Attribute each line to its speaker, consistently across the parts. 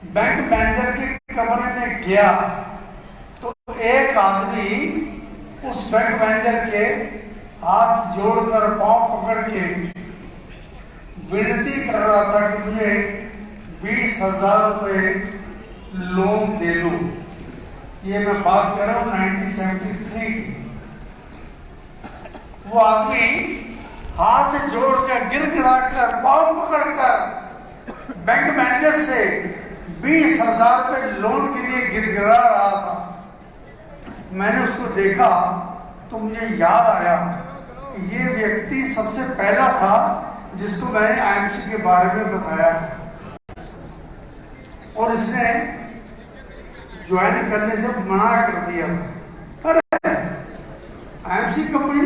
Speaker 1: Bank manager के कमरे में गया तो एक आदमी उस बैंक मैनेजर के हाथ जोड़कर पांव पकड़ के विनती कर रहा था कि मुझे 20,000 रुपये लोन दे लो। ये मैं बात कर रहा हूँ 1973 की। वो आदमी हाथ जोड़कर गिड़गिड़ाकर पांव पकड़कर बैंक मैनेजर से 20,000 रुपये लोन के लिए गिड़गिड़ा रहा था। मैंने उसको देखा तो मुझे याद आया कि ये व्यक्ति सबसे पहला था जिसको मैंने आईएमसी के बारे में बताया था और इसने ज्वाइन करने से मना कर दिया था। अरे आईएमसी कंपनी,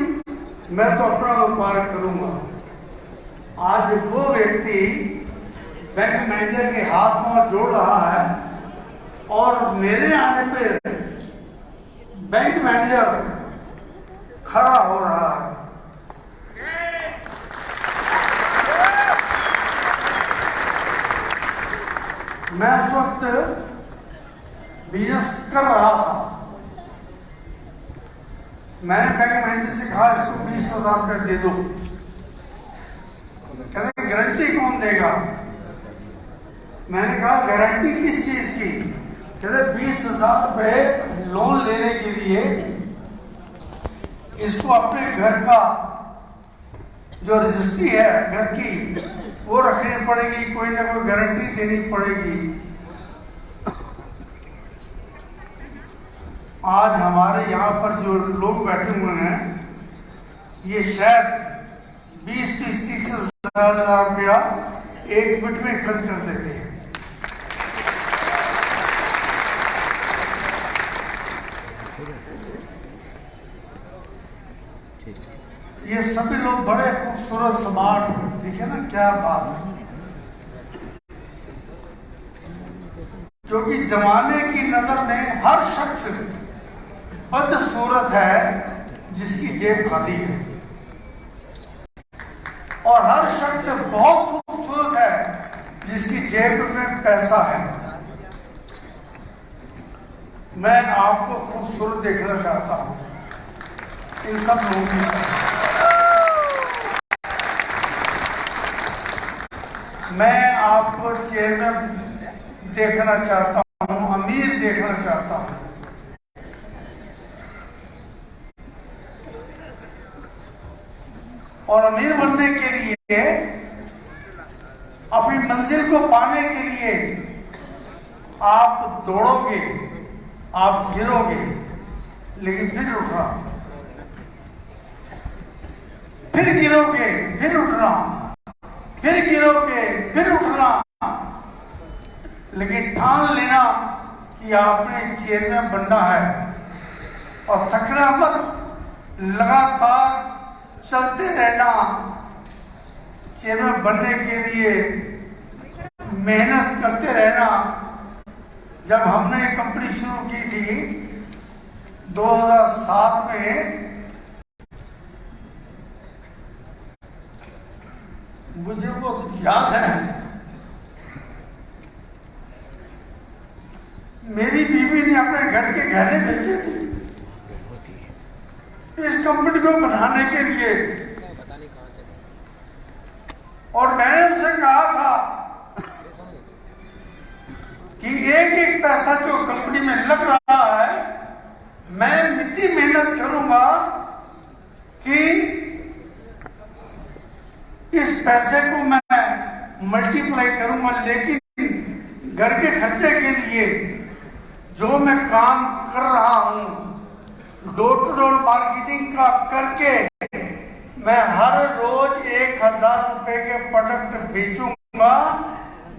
Speaker 1: मैं तो अपना व्यापार करूंगा। आज वो व्यक्ति बैंक मैनेजर के हाथ में जोड़ रहा है और मेरे आने पे बैंक मैनेजर खड़ा हो रहा है। मैं उस वक्त बिजनेस कर रहा था। मैंने बैंक मैनेजर से कहा इसको 20,000 रुपये दे दो। कहते गारंटी कौन देगा? मैंने कहा गारंटी किस चीज की? कहते 20,000 रुपये लोन लेने के लिए इसको अपने घर का जो रजिस्ट्री है घर की वो रखनी पड़ेगी, कोई ना कोई गारंटी देनी पड़ेगी। आज हमारे यहाँ पर जो लोग बैठे हुए हैं ये शायद 20-30 हजार रुपया एक मिनट में खर्च कर देते हैं। ये सभी लोग बड़े खूबसूरत स्मार्ट, देखिए ना क्या बात है। क्योंकि जमाने की नजर में हर शख्स बदसूरत है जिसकी जेब खाली है और हर शख्स बहुत खूबसूरत है जिसकी जेब में पैसा है। मैं आपको खूबसूरत देखना चाहता हूं इन सब लोगों में। मैं आपको चेयरमैन देखना चाहता हूं, अमीर देखना चाहता हूं। और अमीर बनने के लिए, अपनी मंजिल को पाने के लिए आप दौड़ोगे, आप गिरोगे, लेकिन फिर उठना, फिर गिरोगे, फिर उठना, फिर गिरोगे, फिर उठना, लेकिन ठान लेना कि आपने चेयरमैन बनना है और थकना मत, लगातार चलते रहना। चेयरमैन बनने के लिए मेहनत करते रहना। जब हमने कंपनी शुरू की थी 2007 में, मुझे वो याद है, मेरी बीवी ने अपने घर के गहने बेचे थे इस कंपनी को बनाने के लिए। और मैंने उनसे कहा था कि एक एक पैसा जो कंपनी में लग रहा है मैं इतनी मेहनत करूंगा कि इस पैसे को मैं मल्टीप्लाई करूंगा, लेकिन घर के खर्चे के लिए जो मैं काम कर रहा हूं, डोर टू डोर मार्केटिंग का करके मैं हर रोज 1,000 रुपए के प्रोडक्ट बेचूंगा।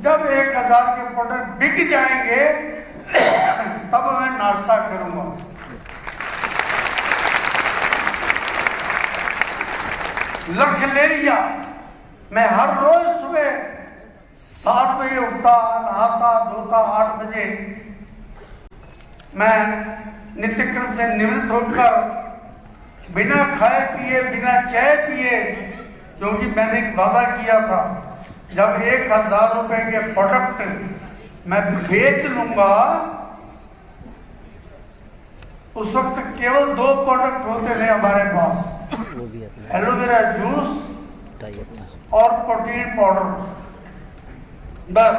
Speaker 1: जब 1,000 के प्रोडक्ट बिक जाएंगे तब मैं नाश्ता करूंगा। लक्ष्य ले लिया। मैं हर रोज सुबह 7 बजे उठता, नहाता धोता, 8 बजे मैं नित्यक्रम से निवृत्त होकर बिना खाए पिए, बिना चाय पिए, क्योंकि मैंने एक वादा किया था जब 1,000 रुपए के प्रोडक्ट मैं बेच लूंगा, उस वक्त केवल 2 प्रोडक्ट होते थे हमारे पास, एलोवेरा जूस और प्रोटीन पाउडर, बस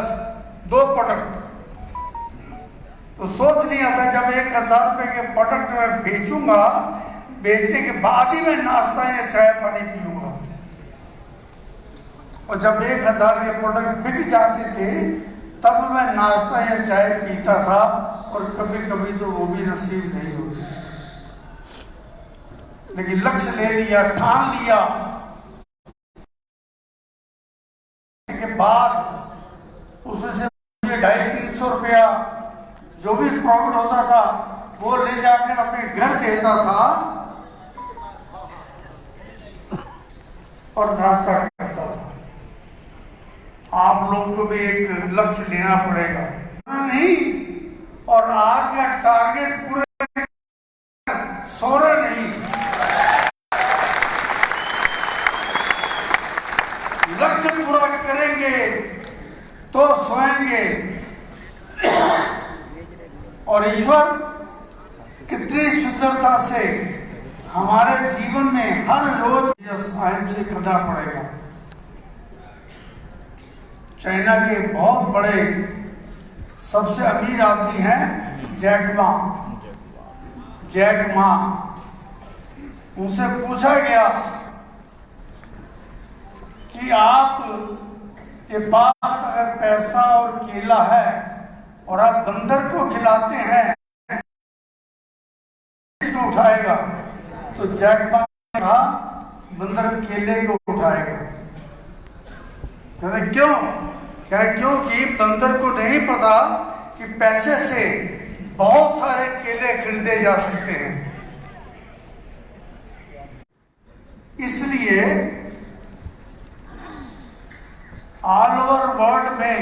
Speaker 1: 2 प्रोडक्ट। तो सोच लिया था जब 1000 रुपए के प्रोडक्ट मैं बेचूंगा, बेचने के बाद ही मैं नाश्ता या चाय पानी पीऊंगा। और जब 1000 के प्रोडक्ट बिक जाते थे तब मैं नाश्ता या चाय पीता था, और कभी कभी तो वो भी नसीब नहीं होती थी। लेकिन लक्ष्य ले लिया, ठान लिया के बाद उसमें से मुझे 250-300 रुपया जो भी प्रॉफिट होता था वो ले जाकर अपने घर देता था और नाश्ता करता था। आप लोगों को भी एक लक्ष्य लेना पड़ेगा, नहीं? और आज का टारगेट पूरे सोना नहीं, लक्ष्य पूरा करेंगे तो सोएंगे। और ईश्वर कितनी सुंदरता से हमारे जीवन में हर रोज स्वयं से करना पड़ेगा। चाइना के बहुत बड़े सबसे अमीर आदमी हैं जैक मा। उनसे पूछा गया कि आप के पास अगर पैसा और केला है और आप बंदर को खिलाते हैं, किसको उठाएगा? तो जैक मा ने कहा बंदर केले को उठाएगा। कहते क्यों? क्योंकि बंदर को नहीं पता कि पैसे से बहुत सारे केले खरीदे जा सकते हैं। इसलिए ऑल ओवर वर्ल्ड में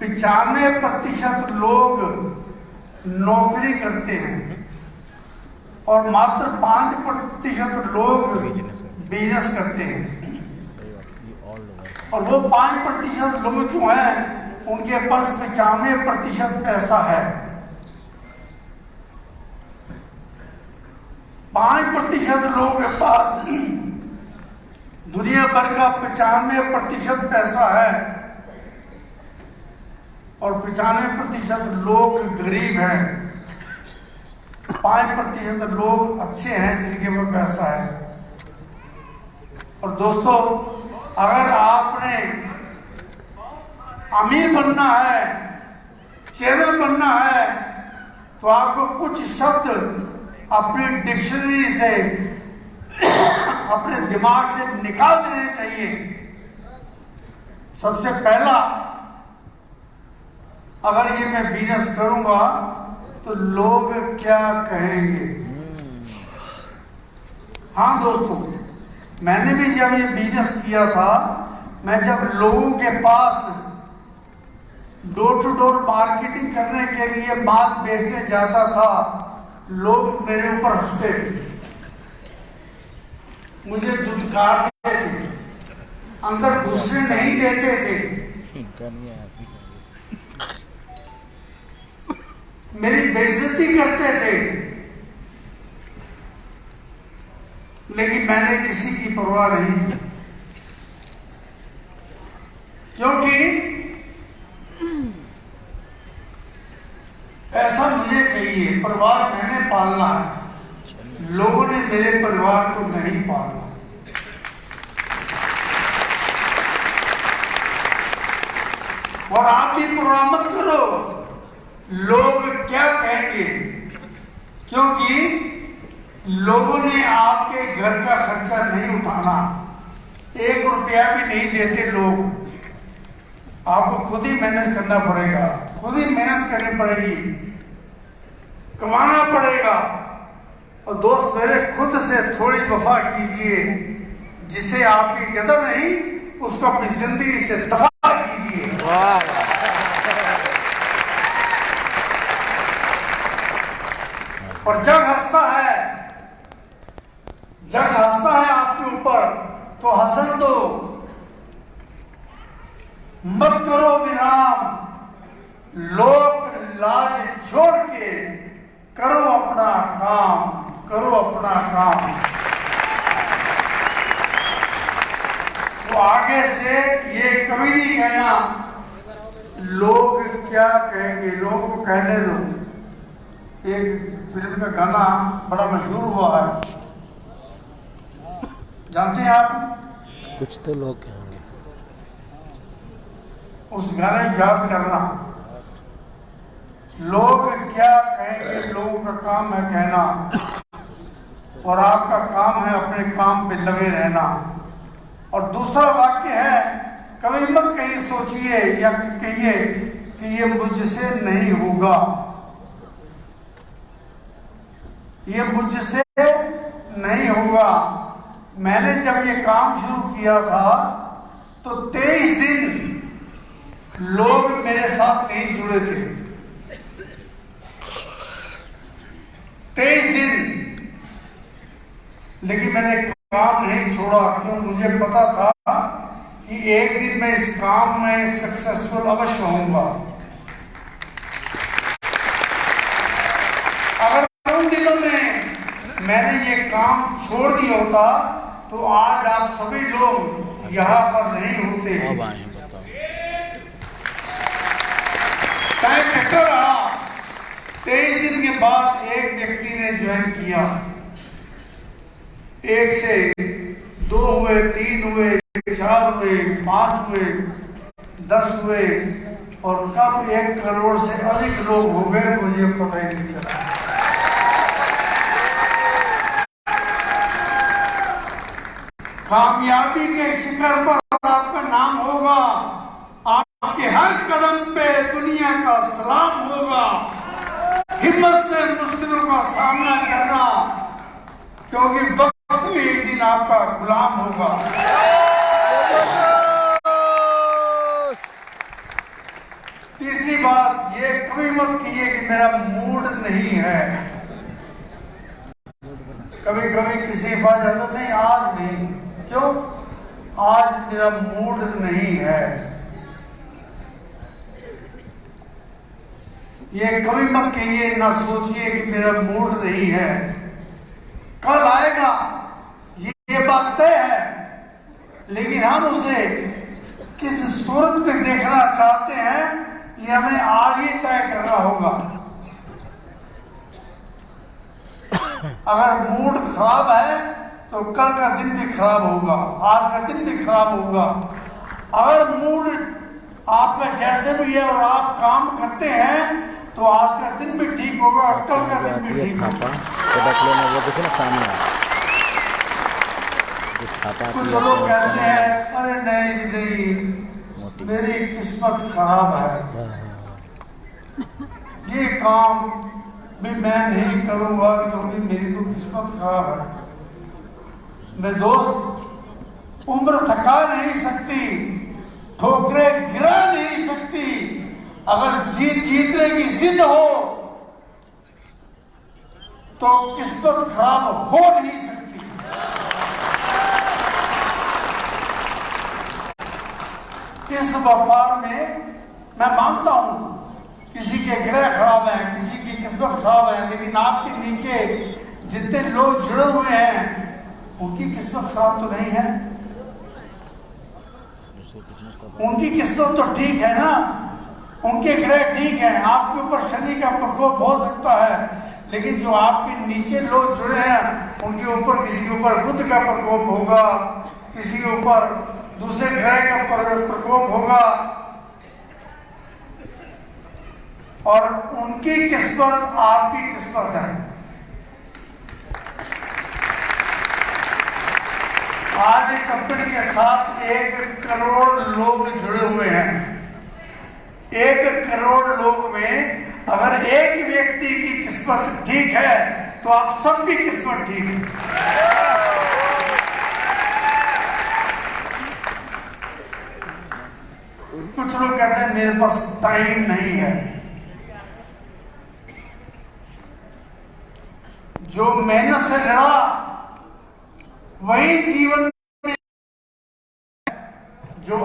Speaker 1: 95% लोग नौकरी करते हैं और मात्र 5% लोग बिजनेस करते हैं। और वो 5% लोग जो हैं उनके पास 95% पैसा है। 5% लोगों के पास दुनिया भर का 95% पैसा है और 95% लोग गरीब हैं। 5% लोग अच्छे हैं जिनके पास पैसा है। और दोस्तों, अगर आपने अमीर बनना है, चेयरमैन बनना है, तो आपको कुछ शब्द अपनी डिक्शनरी से अपने दिमाग से निकाल देने चाहिए। सबसे पहला, अगर ये मैं बिजनेस करूंगा तो लोग क्या कहेंगे? हाँ दोस्तों, मैंने भी जब ये बिजनेस किया था, मैं जब लोगों के पास डोर टू डोर मार्केटिंग करने के लिए माल बेचने जाता था, लोग मेरे ऊपर हंसते थे, मुझे दुत्कारते थे, अंदर घुसने नहीं देते थे, मेरी बेइज्जती करते थे। लेकिन मैंने किसी की परवाह नहीं की, क्योंकि ऐसा मुझे चाहिए, परिवार मैंने पालना है, लोगों ने मेरे परिवार को नहीं पालना। और आप भी परवाह मत करो लोग क्या कहेंगे, क्योंकि लोगों ने आपके घर का खर्चा नहीं उठाना, 1 रुपया भी नहीं देते लोग। आपको खुद ही मेहनत करना पड़ेगा, खुद ही मेहनत करनी पड़ेगी, कमाना पड़ेगा। और दोस्त मेरे, खुद से थोड़ी वफा कीजिए, जिसे आपकी कदर नहीं उसको अपनी जिंदगी से दफा कीजिए। और जग हंसता है आपके ऊपर तो हंसन दो, मत करो विराम, लोक लाज छोड़ के करो अपना काम, करो अपना काम। तो आगे से ये कभी नहीं कहना लोग क्या कहेंगे, लोगों को कहने दो। एक फिल्म का गाना बड़ा मशहूर हुआ है, जानते हैं आप?
Speaker 2: कुछ तो लोग कहेंगे।
Speaker 1: उस गाने को याद करना, लोग क्या कहेंगे, लोगों का काम है कहना, और आपका काम है अपने काम पे लगे रहना। और दूसरा वाक्य है, कभी मत कहीं सोचिए या कहिए कि ये मुझसे नहीं होगा, ये मुझसे नहीं होगा। मैंने जब ये काम शुरू किया था तो 23 दिन लोग मेरे साथ नहीं जुड़े थे, 23 दिन, लेकिन मैंने काम नहीं छोड़ा, क्यों? मुझे पता था कि एक दिन मैं इस काम में सक्सेसफुल अवश्य होऊंगा। अगर उन दिनों में मैंने ये काम छोड़ दिया होता तो आज आप सभी लोग यहाँ पर नहीं होते। टाइम कटर रहा, 23 दिन के बाद एक व्यक्ति ने ज्वाइन किया, 1 से 2 हुए, 3 हुए, 4 हुए, 5 हुए, 10 हुए, और कब 1 करोड़ से अधिक लोग हो गए मुझे पता ही नहीं चला। कामयाबी के शिखर पर आपका नाम होगा, आपके हर कदम पे दुनिया का सलाम होगा। हिम्मत से मुश्किलों का सामना करना, क्योंकि वक्त भी एक दिन आपका गुलाम होगा। तीसरी बात, ये कभी मत कीजिए कि मेरा मूड नहीं है। कभी कभी किसी के पास जाता, नहीं आज नहीं, क्यों? आज मेरा मूड नहीं है। ये कभी मत कहिए, ना सोचिए कि मेरा मूड नहीं है, कल आएगा, ये बात तय है, लेकिन हम उसे किस सूरत में देखना चाहते हैं ये हमें आज ही तय करना होगा। अगर मूड खराब है तो कल का दिन भी खराब होगा, आज का दिन भी खराब होगा। अगर मूड आपका जैसे भी है और आप काम करते हैं तो आज का दिन भी ठीक होगा और कल का दिन भी ठीक होगा। कुछ लोग कहते हैं, अरे नहीं नहीं, मेरी किस्मत खराब है, ये काम भी मैं नहीं करूंगा क्योंकि मेरी तो किस्मत खराब है। मैं दोस्त, उम्र थका नहीं सकती, ठोकरें गिरा नहीं सकती। अगर जीतने की जिद हो तो किस्मत खराब हो नहीं सकती। इस व्यापार में मैं मानता हूं किसी के ग्रह खराब है, किसी की किस्मत खराब है, लेकिन आपके नीचे जितने लोग जुड़े हुए हैं उनकी किस्मत खराब तो नहीं है। उनकी किस्मत तो ठीक है ना, उनके ग्रह ठीक है। आपके ऊपर शनि का प्रकोप हो सकता है, लेकिन जो आपके नीचे लोग जुड़े हैं उनके ऊपर, किसी के ऊपर बुध का प्रकोप होगा, किसी के ऊपर दूसरे ग्रह का प्रकोप होगा, और उनकी किस्मत आपकी किस्मत है। आज एक कंपनी के साथ 1 करोड़ लोग जुड़े हुए हैं। 1 करोड़ लोग में अगर एक व्यक्ति की किस्मत ठीक है तो आप सबकी किस्मत ठीक है। कुछ लोग कहते हैं मेरे पास टाइम नहीं है। जो मेहनत से लड़ा वही जीवन